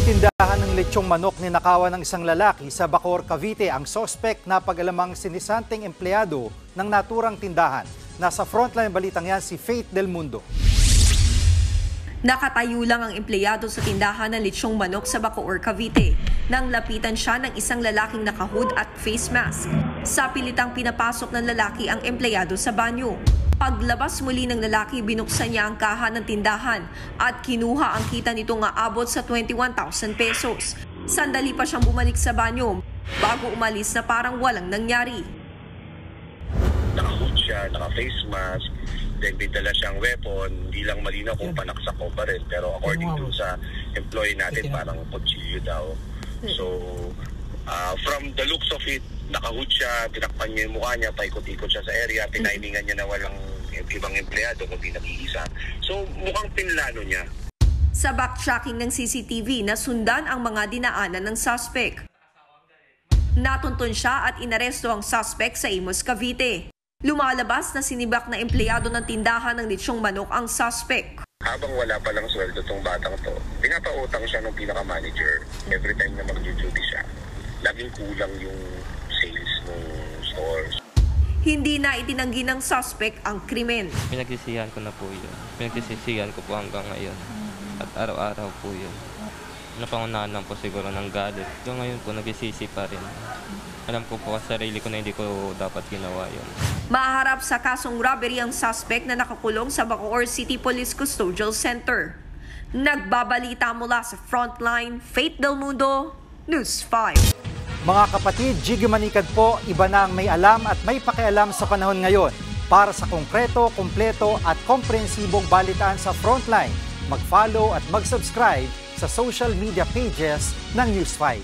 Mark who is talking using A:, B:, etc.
A: tindahan ng lechong manok ninakawan ng isang lalaki sa Bacoor, Cavite. Ang sospek na pag-alamang sinisanteng empleyado ng naturang tindahan. Nasa frontline balitang yan si Faith Del Mundo.
B: Nakatayo lang ang empleyado sa tindahan ng lechong manok sa Bacoor, Cavite nang lapitan siya ng isang lalaking nakahood at face mask. Sa pilitang pinapasok ng lalaki ang empleyado sa banyo. Paglabas muli ng lalaki, binuksan niya ang kaha ng tindahan at kinuha ang kita nito nga abot sa 21,000 pesos. Sandali pa siyang bumalik sa banyo bago umalis na parang walang nangyari.
C: Naka-hood siya, naka-face mask, then bintala siyang weapon, hindi lang malinaw kung panaksak o pa rin. Pero according to sa employee natin, parang kutsilyo daw. So, from the looks of it, naka-hood siya, tinakpan niya yung mukha niya, paikot-ikot siya sa area, tinaimingan niya na walang ibang empleyado kundi nag-iisa. So, mukhang pinlano niya.
B: Sa backtracking ng CCTV, nasundan ang mga dinaanan ng suspect. Natuntun siya at inaresto ang suspect sa Imus, Cavite. Lumalabas na sinibak na empleyado ng tindahan ng lechong manok ang suspect.
C: Habang wala pa lang sweldo tong batang to, pinapautang siya ng pinaka-manager. Every time na mag-duty siya, laging kulang yung sales ng stores.
B: Hindi na itinanggi ng suspect ang krimen.
D: Pinagsisihan ko na po yun. Pinagsisihan ko po hanggang ngayon. At araw-araw po yun. Napangunahan lang po siguro ng galit. So ngayon po nagsisisi pa rin. Alam ko po sa sarili ko na hindi ko dapat ginawa yun.
B: Maharap sa kasong robbery ang suspect na nakakulong sa Bacoor City Police Custodial Center. Nagbabalita mula sa Frontline, Faith Del Mundo, News 5.
A: Mga kapatid, Jiggy Manikad po, iba na ang may alam at may pakialam sa panahon ngayon. Para sa konkreto, kumpleto at komprehensibong balitaan sa Frontline, mag-follow at mag-subscribe sa social media pages ng News 5.